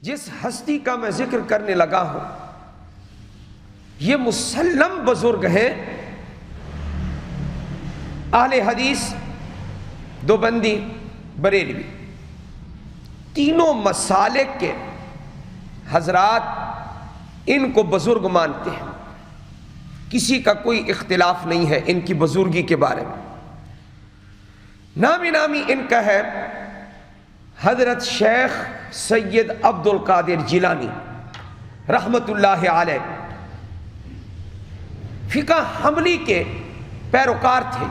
جس ہستی کا میں ذکر کرنے لگا ہوں یہ مسلم بزرگ ہیں، اہل حدیث، دیوبندی، بریلوی، تینوں مسالک کے حضرات ان کو بزرگ مانتے ہیں، کسی کا کوئی اختلاف نہیں ہے ان کی بزرگی کے بارے میں۔ نامی نامی ان کا ہے حضرت شیخ سید عبد القادر جیلانی رحمت اللہ علیہ، فقہ حنبلی کے پیروکار تھے،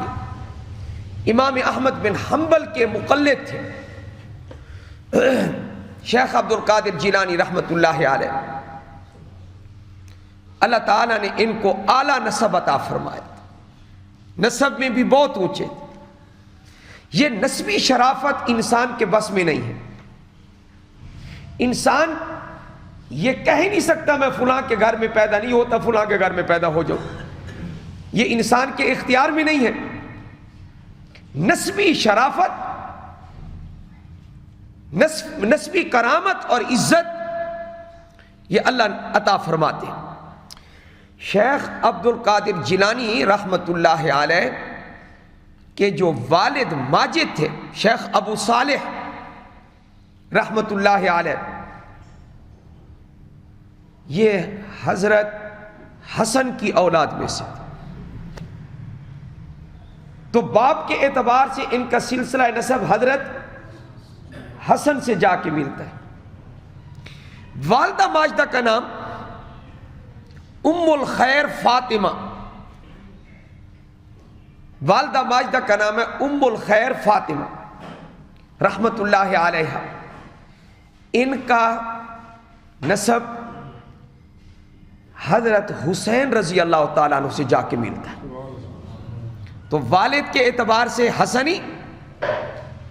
یہ امام احمد بن حنبل کے مقلد تھے شیخ عبد القادر جیلانی رحمت اللہ علیہ۔ اللہ تعالیٰ نے ان کو اعلیٰ نسب عطا فرمایا، نسب میں بھی بہت اونچے۔ یہ نسبی شرافت انسان کے بس میں نہیں ہے، انسان یہ کہہ ہی نہیں سکتا میں فلاں کے گھر میں پیدا نہیں ہوتا فلاں کے گھر میں پیدا ہو جاؤں، یہ انسان کے اختیار میں نہیں ہے۔ نسبی شرافت، نسبی کرامت اور عزت یہ اللہ عطا فرماتے ہیں۔ شیخ عبد القادر جیلانی رحمت اللہ علیہ کے جو والد ماجد تھے شیخ ابو صالح رحمت اللہ علیہ، یہ حضرت حسن کی اولاد میں سے تھے، تو باپ کے اعتبار سے ان کا سلسلہ نسب حضرت حسن سے جا کے ملتا ہے۔ والدہ ماجدہ کا نام ام الخیر فاطمہ، والدہ ماجدہ کا نام ہے ام الخیر فاطمہ رحمت اللہ علیہ۔ ان کا نسب حضرت حسین رضی اللہ تعالیٰ عنہ سے جا کے ملتا ہے، تو والد کے اعتبار سے حسنی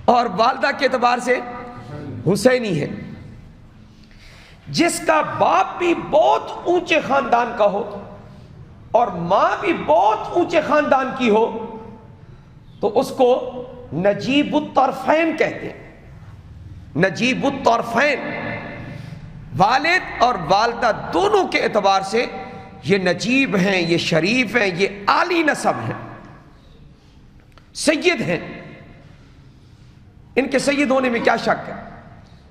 اور والدہ کے اعتبار سے حسینی ہے۔ جس کا باپ بھی بہت اونچے خاندان کا ہو اور ماں بھی بہت اونچے خاندان کی ہو تو اس کو نجیب الطرفین کہتے ہیں، نجیب الطرفین، والد اور والدہ دونوں کے اعتبار سے یہ نجیب ہیں، یہ شریف ہیں، یہ عالی نسب ہیں، سید ہیں۔ ان کے سید ہونے میں کیا شک ہے؟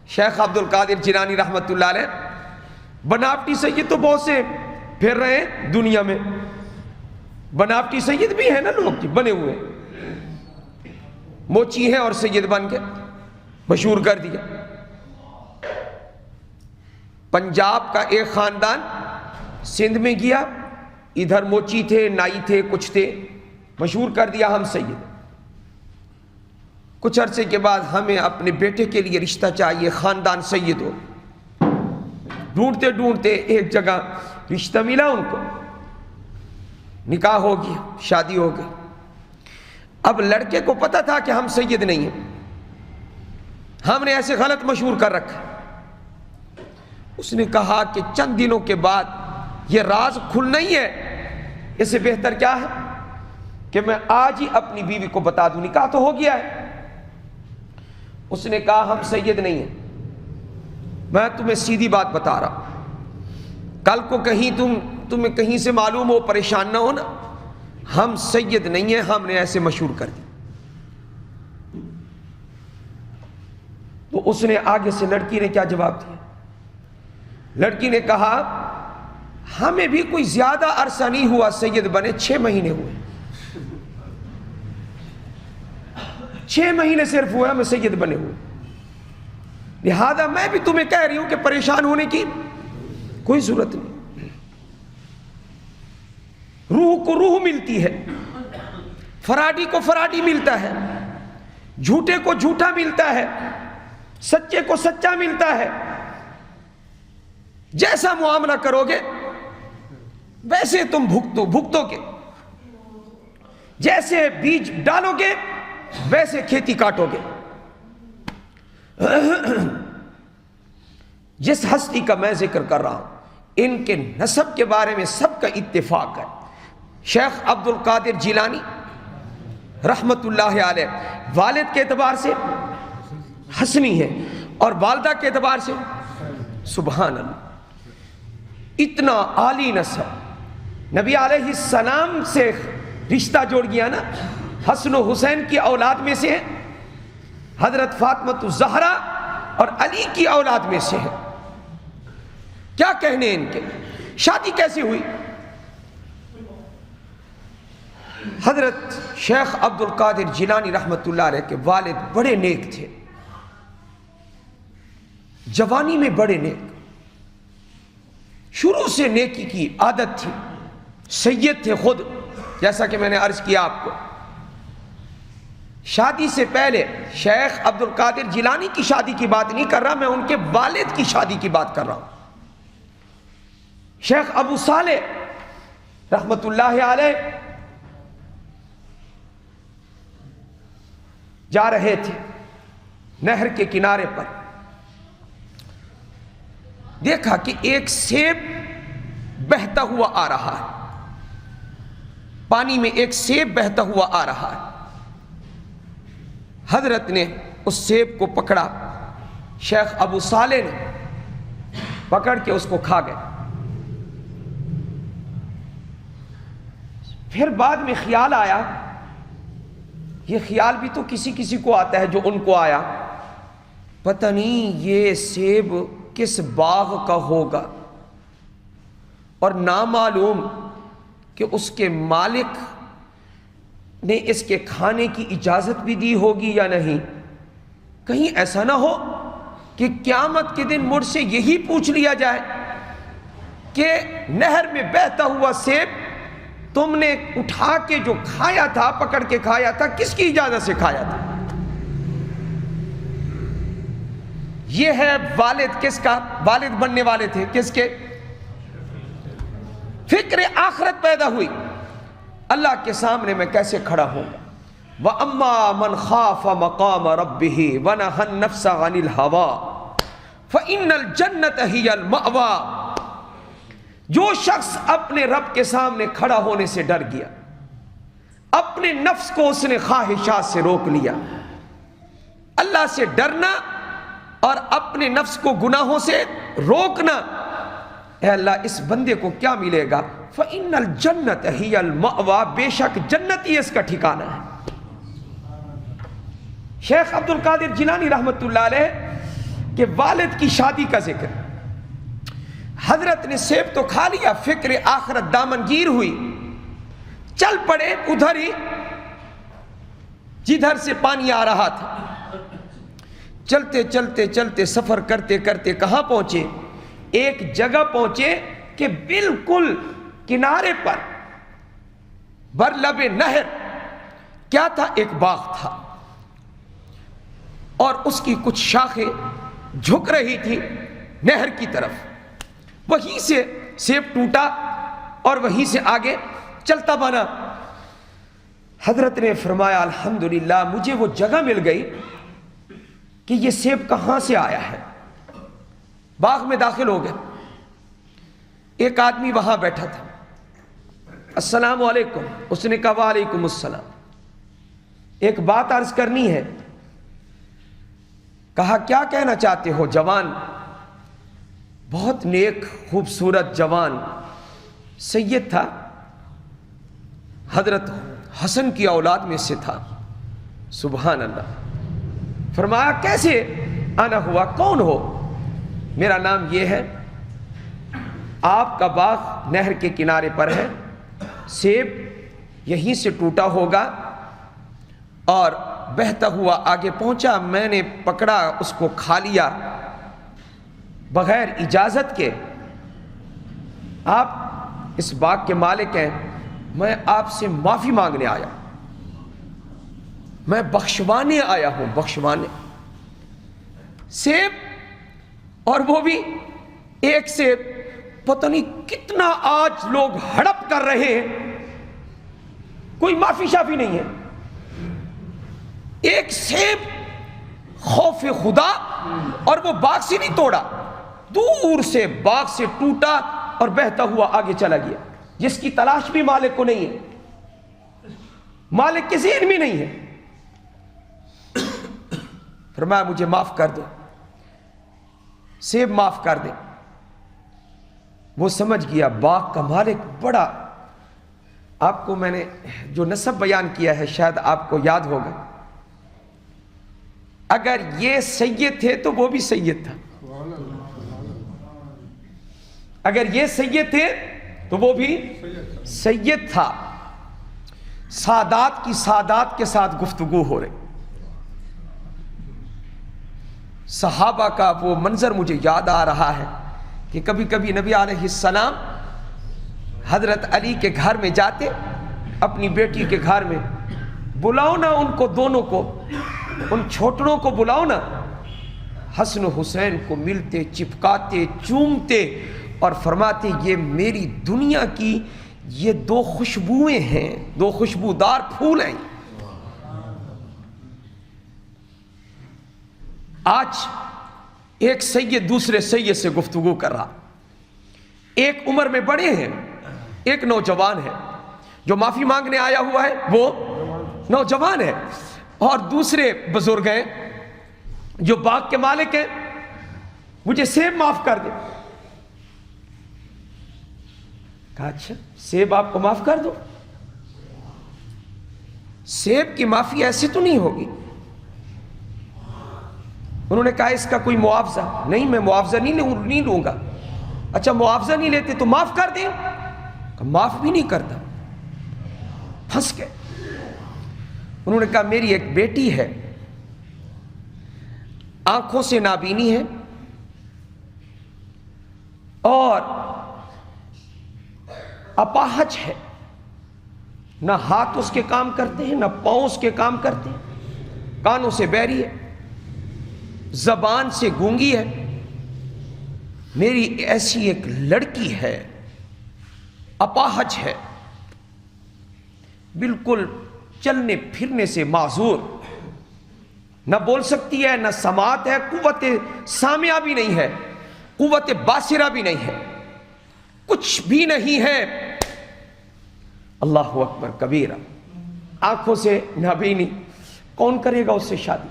شیخ عبد القادر جیلانی رحمت اللہ علیہ بناوٹی سید تو بہت سے پھر رہے ہیں دنیا میں، بناوٹی سید بھی ہیں نا لوگ کی بنے ہوئے، موچی ہیں اور سید بن کے مشہور کر دیا۔ پنجاب کا ایک خاندان سندھ میں گیا، ادھر موچی تھے، نائی تھے، کچھ تھے، مشہور کر دیا ہم سید۔ کچھ عرصے کے بعد ہمیں اپنے بیٹے کے لیے رشتہ چاہیے، خاندان سید ہو، ڈھونڈتے ڈھونڈتے ایک جگہ رشتہ ملا، ان کو نکاح ہو گیا، شادی ہو گئی۔ اب لڑکے کو پتہ تھا کہ ہم سید نہیں ہیں، ہم نے ایسے غلط مشہور کر رکھا۔ اس نے کہا کہ چند دنوں کے بعد یہ راز کھلنا ہی ہے، اس سے بہتر کیا ہے کہ میں آج ہی اپنی بیوی کو بتا دوں، نکاح تو ہو گیا ہے۔ اس نے کہا ہم سید نہیں ہیں، میں تمہیں سیدھی بات بتا رہا ہوں، کل کو کہیں تمہیں کہیں سے معلوم ہو، پریشان نہ ہونا، ہم سید نہیں ہیں، ہم نے ایسے مشہور کر دی۔ تو اس نے آگے سے لڑکی نے کیا جواب دیا؟ لڑکی نے کہا ہمیں بھی کوئی زیادہ عرصہ نہیں ہوا سید بنے، 6 مہینے ہوئے، 6 مہینے صرف ہوا میں سید بنے ہوئے، لہذا میں بھی تمہیں کہہ رہی ہوں کہ پریشان ہونے کی کوئی ضرورت نہیں۔ روح کو روح ملتی ہے، فراڈی کو فراڈی ملتا ہے، جھوٹے کو جھوٹا ملتا ہے، سچے کو سچا ملتا ہے۔ جیسا معاملہ کرو گے ویسے تم بھگتو گے، جیسے بیج ڈالو گے ویسے کھیتی کاٹو گے۔ جس ہستی کا میں ذکر کر رہا ہوں ان کے نسب کے بارے میں سب کا اتفاق ہے۔ شیخ عبد القادر جیلانی رحمت اللہ علیہ والد کے اعتبار سے حسنی ہے اور والدہ کے اعتبار سے سبحان اللہ، اتنا عالی نسب نبی علیہ السلام سے رشتہ جوڑ گیا نا، حسن و حسین کی اولاد میں سے ہے، حضرت فاطمہ الزہرا اور علی کی اولاد میں سے ہے، کیا کہنے ان کے۔ شادی کیسے ہوئی؟ حضرت شیخ عبد القادر جیلانی رحمۃ اللہ علیہ کے والد بڑے نیک تھے، جوانی میں بڑے نیک، شروع سے نیکی کی عادت تھی، سید تھے خود، جیسا کہ میں نے عرض کیا آپ کو۔ شادی سے پہلے شیخ عبد القادر جیلانی کی شادی کی بات نہیں کر رہا، میں ان کے والد کی شادی کی بات کر رہا ہوں۔ شیخ ابو صالح رحمت اللہ علیہ جا رہے تھے نہر کے کنارے پر، دیکھا کہ ایک سیب بہتا ہوا آ رہا ہے، پانی میں ایک سیب بہتا ہوا آ رہا ہے۔ حضرت نے اس سیب کو پکڑا، شیخ ابو صالح نے پکڑ کے اس کو کھا گئے۔ پھر بعد میں خیال آیا، یہ خیال بھی تو کسی کسی کو آتا ہے جو ان کو آیا، پتہ نہیں یہ سیب کس باغ کا ہوگا، اور نامعلوم کہ اس کے مالک نے اس کے کھانے کی اجازت بھی دی ہوگی یا نہیں، کہیں ایسا نہ ہو کہ قیامت کے دن مجھ سے یہی پوچھ لیا جائے کہ نہر میں بہتا ہوا سیب تم نے اٹھا کے جو کھایا تھا، پکڑ کے کھایا تھا، کس کی اجازت سے کھایا تھا؟ یہ ہے والد کس کا، والد بننے والے تھے کس کے؟ فکر آخرت پیدا ہوئی، اللہ کے سامنے میں کیسے کھڑا ہوں گا۔ وَأَمَّا مَنْ خَافَ مَقَامَ رَبِّهِ وَنَهَى النَّفْسَ عَنِ الْهَوَىٰ فَإِنَّ الْجَنَّةَ هِيَ الْمَأْوَىٰ۔ جو شخص اپنے رب کے سامنے کھڑا ہونے سے ڈر گیا، اپنے نفس کو اس نے خواہشات سے روک لیا، اللہ سے ڈرنا اور اپنے نفس کو گناہوں سے روکنا، اے اللہ اس بندے کو کیا ملے گا؟ فَإِنَّ الْجَنَّةَ هِيَ الْمَأْوَىٰ، بے شک جنت ہی اس کا ٹھکانہ ہے۔ شیخ عبد القادر جیلانی رحمت اللہ علیہ کے والد کی شادی کا ذکر، حضرت نے سیب تو کھا لیا، فکر آخرت دامنگیر ہوئی، چل پڑے ادھر ہی جدھر سے پانی آ رہا تھا۔ چلتے چلتے چلتے سفر کرتے کرتے کہاں پہنچے؟ ایک جگہ پہنچے کہ بالکل کنارے پر برلب نہر کیا تھا؟ ایک باغ تھا، اور اس کی کچھ شاخیں جھک رہی تھی نہر کی طرف، وہیں سے سیب ٹوٹا اور وہیں سے آگے چلتا بنا۔ حضرت نے فرمایا الحمدللہ مجھے وہ جگہ مل گئی کہ یہ سیب کہاں سے آیا ہے۔ باغ میں داخل ہو گئے، ایک آدمی وہاں بیٹھا تھا، السلام علیکم، اس نے کہا وعلیکم السلام، ایک بات عرض کرنی ہے۔ کہا کیا کہنا چاہتے ہو؟ جوان، بہت نیک خوبصورت جوان سید تھا، حضرت حسن کی اولاد میں سے تھا، سبحان اللہ۔ فرمایا کیسے آنا ہوا، کون ہو؟ میرا نام یہ ہے، آپ کا باغ نہر کے کنارے پر ہے، سیب یہیں سے ٹوٹا ہوگا اور بہتا ہوا آگے پہنچا، میں نے پکڑا اس کو کھا لیا بغیر اجازت کے۔ آپ اس باغ کے مالک ہیں، میں آپ سے معافی مانگنے آیا، میں بخشوانے آیا ہوں، بخشوانے۔ سیب، اور وہ بھی ایک سیب، پتہ نہیں کتنا آج لوگ ہڑپ کر رہے ہیں، کوئی معافی شافی نہیں ہے۔ ایک سیب، خوف خدا، اور وہ باغ سے نہیں توڑا، دور سے باغ سے ٹوٹا اور بہتا ہوا آگے چلا گیا، جس کی تلاش بھی مالک کو نہیں ہے، مالک کے ذہن میں نہیں ہے۔ فرمایا مجھے معاف کر دو۔ سیب معاف کر دیں۔ وہ سمجھ گیا باغ کا مالک بڑا، آپ کو میں نے جو نسب بیان کیا ہے شاید آپ کو یاد ہوگا، اگر یہ سید تھے تو وہ بھی سید تھا، اگر یہ سید تھے تو وہ بھی سید تھا۔ سادات کی سادات کے ساتھ گفتگو ہو رہی، صحابہ کا وہ منظر مجھے یاد آ رہا ہے کہ کبھی کبھی نبی علیہ السلام حضرت علی کے گھر میں جاتے، اپنی بیٹی کے گھر میں، بلاؤ نا ان کو دونوں کو، ان چھوٹڑوں کو بلاؤ نا، حسن و حسین کو ملتے، چپکاتے، چومتے اور فرماتے یہ میری دنیا کی یہ دو خوشبوئیں ہیں، دو خوشبودار پھول ہیں۔ آج ایک سید دوسرے سید سے گفتگو کر رہا، ایک عمر میں بڑے ہیں، ایک نوجوان ہے، جو معافی مانگنے آیا ہوا ہے وہ نوجوان ہے، اور دوسرے بزرگ ہیں جو باغ کے مالک ہیں، مجھے سیب معاف کر دے۔ کہا اچھا سیب آپ کو معاف کر دو؟ سیب کی معافی ایسے تو نہیں ہوگی۔ انہوں نے کہا اس کا کوئی معاوضہ نہیں، میں معاوضہ نہیں لوں گا۔ اچھا معاوضہ نہیں لیتے تو معاف کر دیں؟ معاف بھی نہیں کرتا، پھنس گئے۔ انہوں نے کہا میری ایک بیٹی ہے، آنکھوں سے نابینی ہے اور اپاہج ہے، نہ ہاتھ اس کے کام کرتے ہیں نہ پاؤں اس کے کام کرتے ہیں، کانوں سے بہری ہے، زبان سے گونگی ہے، میری ایسی ایک لڑکی ہے، اپاہج ہے، بالکل چلنے پھرنے سے معذور، نہ بول سکتی ہے نہ سماعت ہے، قوت سامعہ بھی نہیں ہے، قوت باصرہ بھی نہیں ہے، کچھ بھی نہیں ہے۔ اللہ اکبر کبیرہ، آنکھوں سے نابینی، کون کرے گا اس سے شادی؟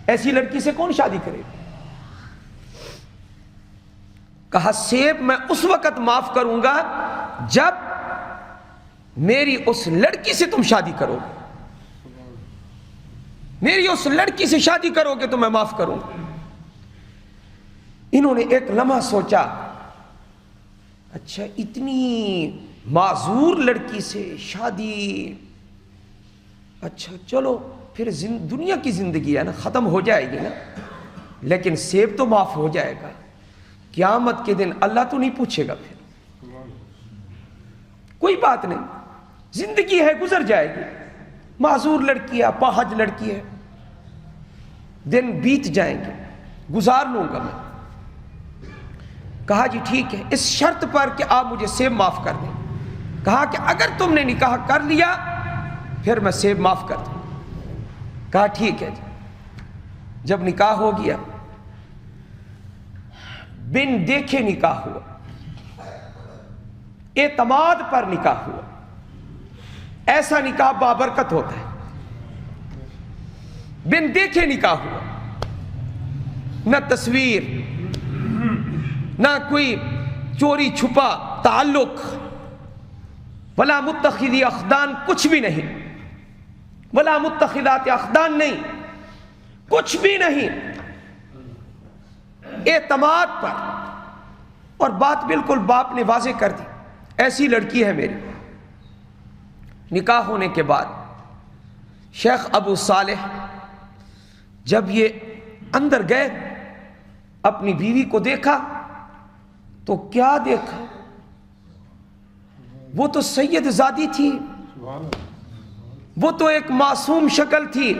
ایسی لڑکی سے کون شادی کرے گا؟ کہا سیب میں اس وقت معاف کروں گا جب میری اس لڑکی سے تم شادی کرو، میری اس لڑکی سے شادی کرو گے تو میں معاف کروں گا۔ انہوں نے ایک لمحہ سوچا اچھا اتنی معذور لڑکی سے شادی، اچھا چلو پھر دنیا کی زندگی ہے نا، ختم ہو جائے گی نا، لیکن سیب تو معاف ہو جائے گا، قیامت کے دن اللہ تو نہیں پوچھے گا، پھر کوئی بات نہیں، زندگی ہے گزر جائے گی، معذور لڑکی ہے، اپاہج لڑکی ہے، دن بیت جائیں گے، گزار لوں گا میں۔ کہا جی ٹھیک ہے، اس شرط پر کہ آپ مجھے سیب معاف کر دیں۔ کہا کہ اگر تم نے نکاح کر لیا پھر میں سیب معاف کر دوں۔ کہا ٹھیک ہے جی۔ جب نکاح ہو گیا، بن دیکھے نکاح ہوا، اعتماد پر نکاح ہوا، ایسا نکاح بابرکت ہوتا ہے۔ بن دیکھے نکاح ہوا، نہ تصویر، نہ کوئی چوری چھپا تعلق، ولا متخذی اخدان، کچھ بھی نہیں، ولا متخذات اخدان نہیں، کچھ بھی نہیں، اعتماد پر۔ اور بات بالکل باپ نے واضح کر دی، ایسی لڑکی ہے میری۔ نکاح ہونے کے بعد شیخ ابو صالح جب یہ اندر گئے، اپنی بیوی کو دیکھا تو کیا دیکھا، وہ تو سید زادی تھی، وہ تو ایک معصوم شکل تھی،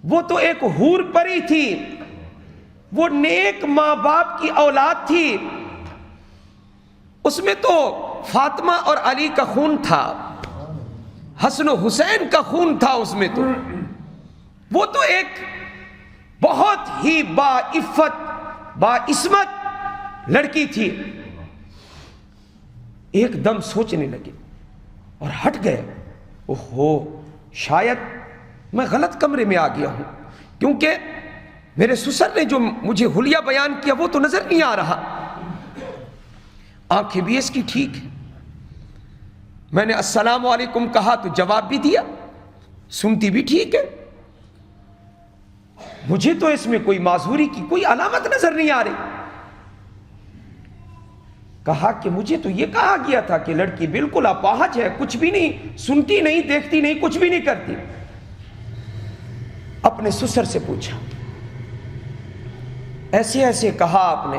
وہ تو ایک حور پری تھی، وہ نیک ماں باپ کی اولاد تھی، اس میں تو فاطمہ اور علی کا خون تھا، حسن و حسین کا خون تھا اس میں، تو وہ تو ایک بہت ہی باعفت باعصمت لڑکی تھی۔ ایک دم سوچنے لگے اور ہٹ گئے، اوہو شاید میں غلط کمرے میں آ گیا ہوں، کیونکہ میرے سسر نے جو مجھے حلیہ بیان کیا وہ تو نظر نہیں آ رہا، آنکھیں بھی اس کی ٹھیک ہے، میں نے السلام علیکم کہا تو جواب بھی دیا، سنتی بھی ٹھیک ہے، مجھے تو اس میں کوئی معذوری کی کوئی علامت نظر نہیں آ رہی۔ کہا کہ مجھے تو یہ کہا گیا تھا کہ لڑکی بالکل اپاہج ہے، کچھ بھی نہیں سنتی، نہیں دیکھتی، نہیں کچھ بھی نہیں کرتی۔ اپنے سسر سے پوچھا، ایسے ایسے کہا آپ نے؟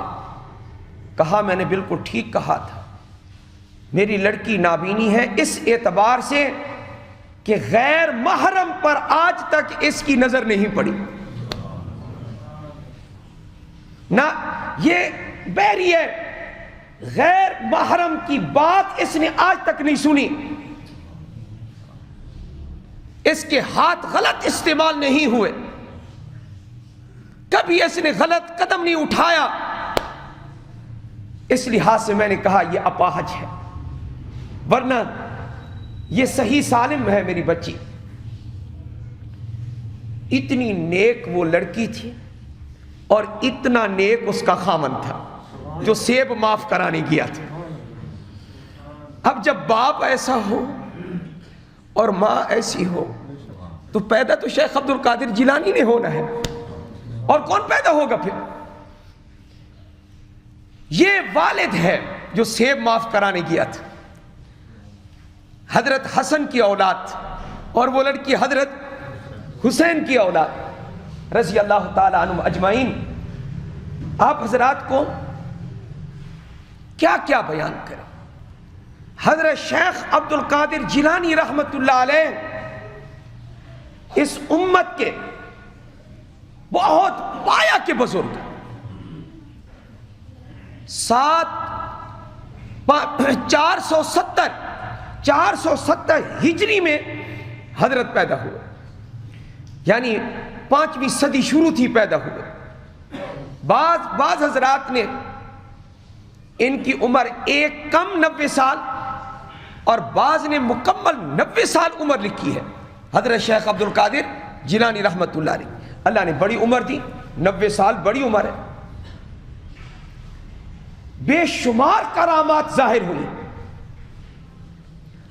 کہا میں نے بالکل ٹھیک کہا تھا، میری لڑکی نابینی ہے اس اعتبار سے کہ غیر محرم پر آج تک اس کی نظر نہیں پڑی، نہ یہ بحری ہے، غیر محرم کی بات اس نے آج تک نہیں سنی، اس کے ہاتھ غلط استعمال نہیں ہوئے، کبھی اس نے غلط قدم نہیں اٹھایا، اس لحاظ سے میں نے کہا یہ اپاہج ہے، ورنہ یہ صحیح سالم ہے میری بچی۔ اتنی نیک وہ لڑکی تھی اور اتنا نیک اس کا خامن تھا جو سیب معاف کرانے گیا تھا۔ اب جب باپ ایسا ہو اور ماں ایسی ہو تو پیدا تو شیخ عبد القادر جیلانی نے ہونا ہے، اور کون پیدا ہوگا پھر؟ یہ والد ہے جو سیب معاف کرانے گیا تھا، حضرت حسن کی اولاد، اور وہ لڑکی حضرت حسین کی اولاد رضی اللہ تعالی عنہم اجمعین۔ آپ حضرات کو کیا کیا بیان کریں، حضرت شیخ عبد القادر جیلانی رحمت اللہ علیہ اس امت کے بہت پایا کے بزرگ، 470 ہجری میں حضرت پیدا ہوئے، یعنی 5ویں صدی شروع تھی پیدا ہوئے۔ بعض حضرات نے ان کی عمر ایک کم 90 سال اور بعض نے مکمل 90 سال عمر لکھی ہے۔ حضرت شیخ عبد القادر جیلانی رحمت اللہ علیہ، اللہ نے بڑی عمر دی، 90 سال بڑی عمر ہے، بے شمار کرامات ظاہر ہوئی۔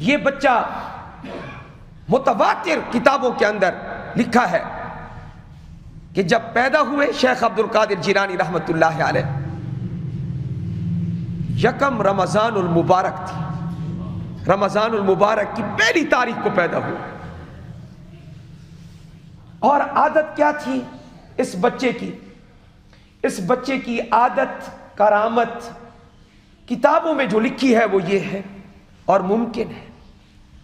یہ بچہ متواتر کتابوں کے اندر لکھا ہے کہ جب پیدا ہوئے شیخ عبد القادر جیلانی رحمت اللہ علیہ، یکم رمضان المبارک تھی، رمضان المبارک کی پہلی تاریخ کو پیدا ہوئے، اور عادت کیا تھی اس بچے کی؟ اس بچے کی عادت، کرامت کتابوں میں جو لکھی ہے وہ یہ ہے، اور ممکن ہے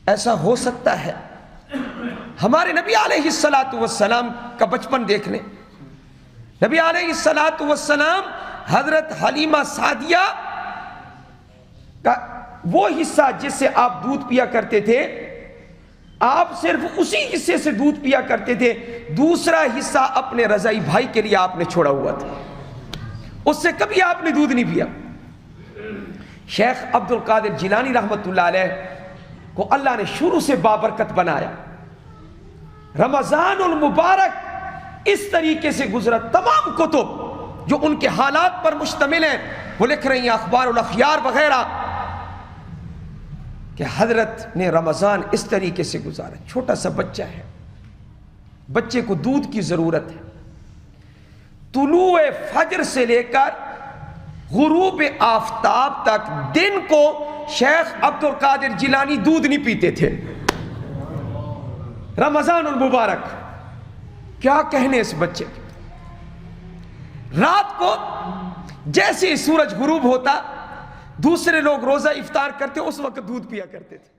ایسا ہو سکتا ہے۔ ہمارے نبی علیہ الصلاۃ والسلام کا بچپن دیکھ لیں، نبی علیہ الصلاۃ والسلام حضرت حلیمہ سعدیہ کا وہ حصہ جس سے آپ دودھ پیا کرتے تھے، آپ صرف اسی حصے سے دودھ پیا کرتے تھے، دوسرا حصہ اپنے رضائی بھائی کے لیے آپ نے چھوڑا ہوا تھا، اس سے کبھی آپ نے دودھ نہیں پیا۔ شیخ عبد القادر جیلانی رحمت اللہ علیہ کو اللہ نے شروع سے بابرکت بنایا، رمضان المبارک اس طریقے سے گزرا۔ تمام کتب جو ان کے حالات پر مشتمل ہیں وہ لکھ رہی ہیں، اخبار الاخیار وغیرہ، کہ حضرت نے رمضان اس طریقے سے گزارا۔ چھوٹا سا بچہ ہے، بچے کو دودھ کی ضرورت ہے، طلوع فجر سے لے کر غروب آفتاب تک دن کو شیخ عبد القادر جیلانی دودھ نہیں پیتے تھے۔ رمضان المبارک کیا کہنے اس بچے کے۔ رات کو جیسے سورج غروب ہوتا دوسرے لوگ روزہ افطار کرتے اس وقت دودھ پیا کرتے تھے۔